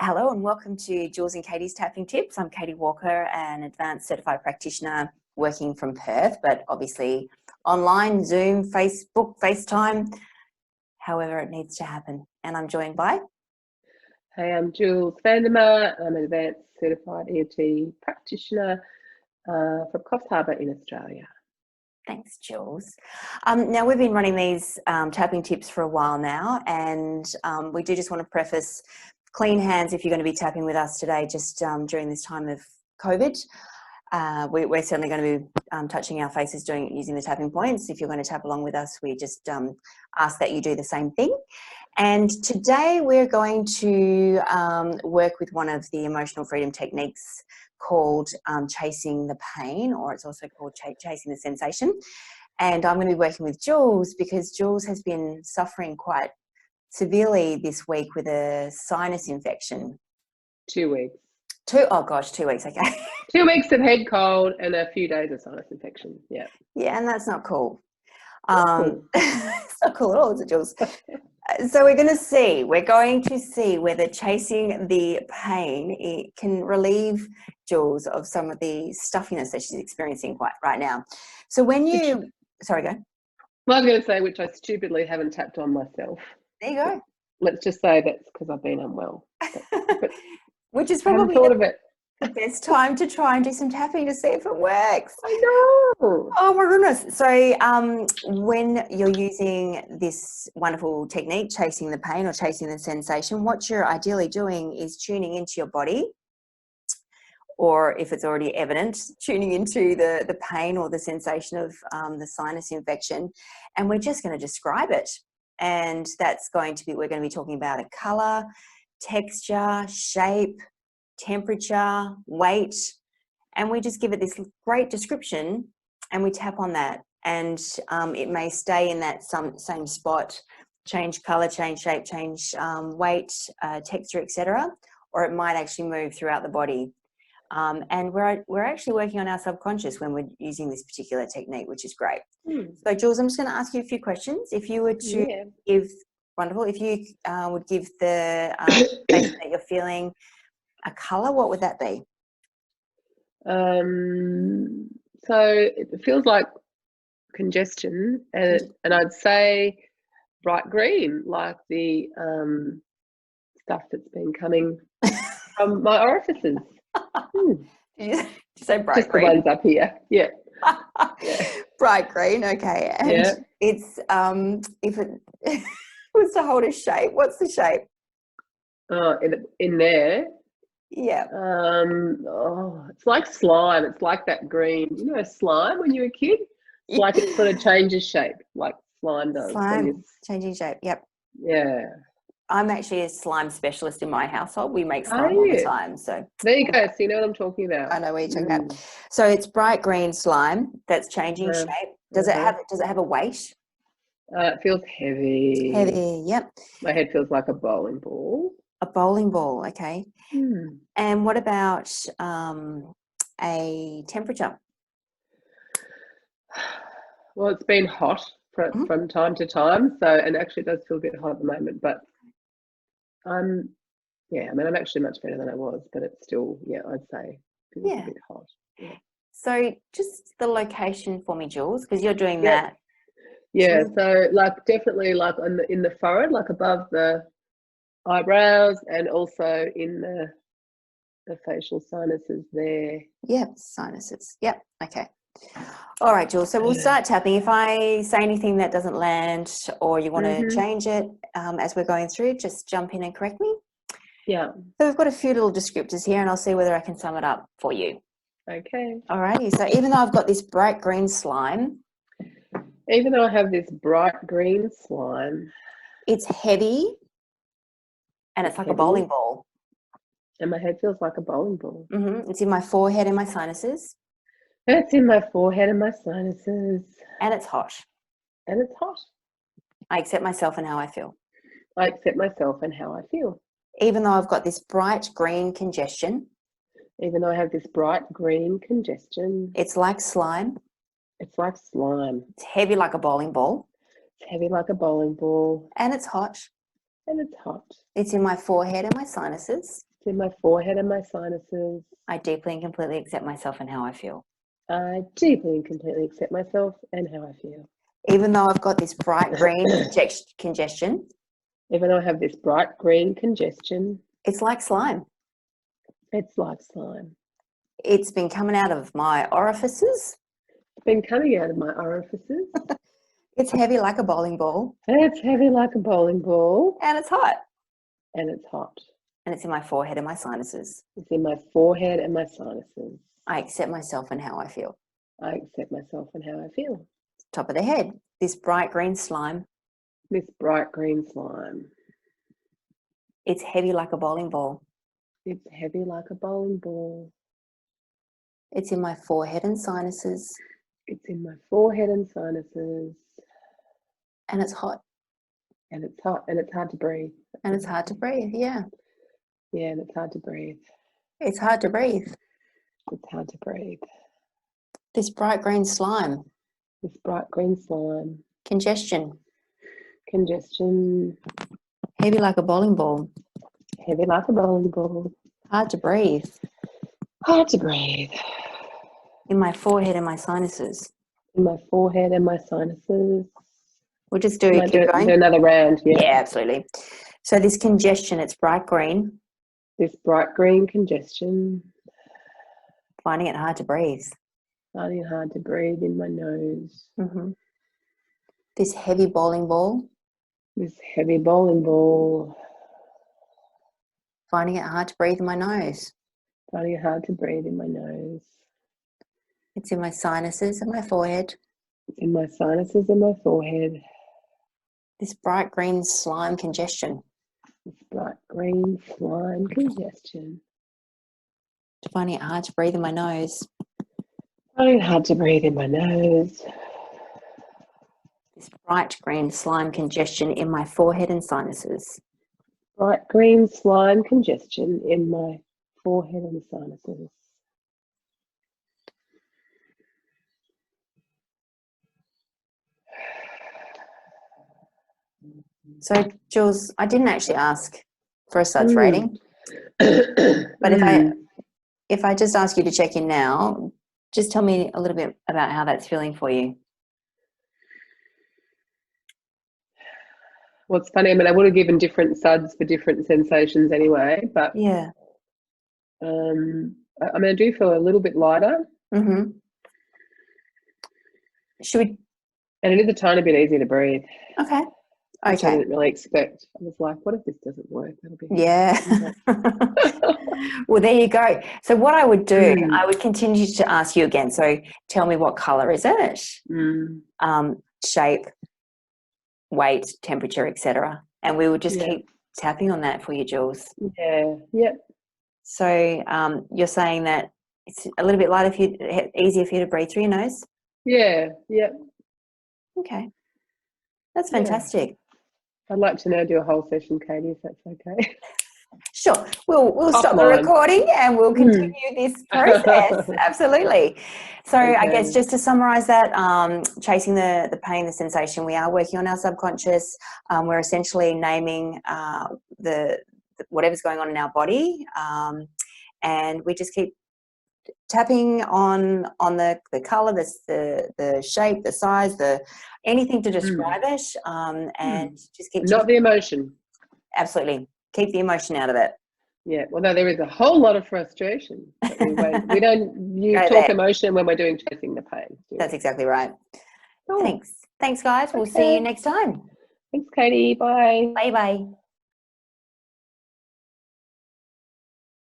Hello and welcome to Jules and Katie's Tapping Tips. I'm Katie Walker, an advanced certified practitioner working from Perth, but obviously online, Zoom, Facebook, FaceTime, however it needs to happen. And I'm joined by... Hey, I'm Jules Vandermeer. I'm an advanced certified EFT practitioner from Coffs Harbour in Australia. Thanks, Jules. Now, we've been running these tapping tips for a while now, and we do just want to preface clean hands if you're going to be tapping with us today, just during this time of COVID. We're certainly going to be touching our faces using the tapping points. If you're going to tap along with us, we just ask that you do the same thing. And today we're going to work with one of the emotional freedom techniques called chasing the pain, or it's also called chasing the sensation. And I'm going to be working with Jules because Jules has been suffering quite severely this week with a sinus infection. 2 weeks. 2 weeks, okay. 2 weeks of head cold and a few days of sinus infection, yeah. Yeah, and that's not cool. Cool. It's not cool at all, is it, Jules? So we're going to see whether chasing the pain it can relieve Jules of some of the stuffiness that she's experiencing right now. So when you... Sorry, go. Well, I was going to say, which I stupidly haven't tapped on myself. There you go. Let's just say that's because I've been unwell. But which is probably thought of it. The best time to try and do some tapping to see if it works. I know. Oh my goodness. So when you're using this wonderful technique, chasing the pain or chasing the sensation, what you're ideally doing is tuning into your body, or if it's already evident, tuning into the pain or the sensation of the sinus infection. And we're just going to describe it. And that's we're going to be talking about a colour, texture, shape, temperature, weight, and we just give it this great description and we tap on that, and it may stay in that same spot, change colour, change shape, change weight, texture, etc., or it might actually move throughout the body. And we're actually working on our subconscious when we're using this particular technique, which is great. So Jules, I'm just going to ask you a few questions. If you were to give would give the sensation that you're feeling a colour, what would that be? So it feels like congestion, and I'd say bright green, like the stuff that's been coming from my orifices. Did you say bright just green? The ones up here, yeah. Bright green, okay. And it's if it was to hold a shape, what's the shape? In there. Yeah. It's like slime. It's like that green, slime when you're a kid. It's like it sort of changes shape, like slime does. Slime changing shape. Yep. Yeah. I'm actually a slime specialist in my household. We make slime all the time. So there you go. So you know what I'm talking about. I know what you're talking about. So it's bright green slime that's changing shape. Does it have a weight? It feels heavy. Heavy. Yep. My head feels like a bowling ball. A bowling ball, okay. And what about a temperature? Well, it's been hot from time to time, and actually it does feel a bit hot at the moment, but I'm actually much better than I was, but it's still, I'd say feels a bit hot. Yeah. So just the location for me, Jules, because you're doing that. Yeah, so like definitely like in the forehead, like above the eyebrows, and also in the facial sinuses there. Yep, sinuses. Yep, okay. All right, Jules, so we'll start tapping. If I say anything that doesn't land or you want to change it as we're going through, just jump in and correct me. Yeah. So we've got a few little descriptors here and I'll see whether I can sum it up for you. Okay. All righty, so even though I've got this bright green slime. Even though I have this bright green slime. It's heavy. And it's like a bowling ball. And my head feels like a bowling ball. It's in my forehead and my sinuses. It's in my forehead and my sinuses. And it's hot. And it's hot. I accept myself and how I feel. I accept myself and how I feel. Even though I've got this bright green congestion. Even though I have this bright green congestion. It's like slime. It's like slime. It's heavy like a bowling ball. It's heavy like a bowling ball. And it's hot. And it's hot. It's in my forehead and my sinuses. in my forehead and my sinuses. I deeply and completely accept myself and how I feel. I deeply and completely accept myself and how I feel. Even though I've got this bright green congestion. Even though I have this bright green congestion. It's like slime. It's like slime. It's been coming out of my orifices. It's been coming out of my orifices. It's heavy like a bowling ball. It's heavy like a bowling ball. And it's hot. And it's hot. And it's in my forehead and my sinuses. It's in my forehead and my sinuses. I accept myself and how I feel. I accept myself and how I feel. Top of the head, this bright green slime. This bright green slime. It's heavy like a bowling ball. It's heavy like a bowling ball. It's in my forehead and sinuses. It's in my forehead and sinuses. And it's hot. And it's hot. And it's hard to breathe. And it's hard to breathe, yeah. Yeah, and it's hard to breathe. It's hard to breathe. It's hard to breathe. This bright green slime. This bright green slime. Congestion. Congestion. Heavy like a bowling ball. Heavy like a bowling ball. Hard to breathe. Hard to breathe. In my forehead and my sinuses. In my forehead and my sinuses. We'll just do another round. Yeah, absolutely. So this congestion, it's bright green. This bright green congestion. Finding it hard to breathe. Finding it hard to breathe in my nose. Mm-hmm. This heavy bowling ball. This heavy bowling ball. Finding it hard to breathe in my nose. Finding it hard to breathe in my nose. It's in my sinuses and my forehead. It's in my sinuses and my forehead. This bright green slime congestion. This bright green slime congestion. Finding it hard to breathe in my nose. Finding it hard to breathe in my nose. This bright green slime congestion in my forehead and sinuses. Bright green slime congestion in my forehead and sinuses. So, Jules, I didn't actually ask for a suds rating, but if I just ask you to check in now, just tell me a little bit about how that's feeling for you. Well, it's funny. I mean, I would have given different suds for different sensations anyway, but yeah. I mean, I do feel a little bit lighter. Mm-hmm. Should we? And it is a tiny bit easier to breathe. Okay. Which I didn't really expect. I was like, what if this doesn't work? That'll be yeah. Well, there you go. So what I would do, I would continue to ask you again. So tell me, what color is it? Shape, weight, temperature, etc. And we would just keep tapping on that for you, Jules. Yeah. Yep. So you're saying that it's a little bit lighter for you, easier for you to breathe through your nose? Yeah. Yep. Okay. That's fantastic. I'd like to now do a whole session, Katie, if that's okay. Sure. We'll stop the recording and we'll continue this process. Absolutely. So okay. I guess just to summarise that, chasing the pain, the sensation, we are working on our subconscious. We're essentially naming the whatever's going on in our body, and we just keep tapping on the colour, the shape, the size, anything to describe it, and just keep not the emotion. Absolutely, keep the emotion out of it. Yeah, well, no, there is a whole lot of frustration. We don't talk emotion when we're doing chasing the pain. That's exactly right. Cool. Thanks, guys. We'll see you next time. Thanks, Katie. Bye. Bye.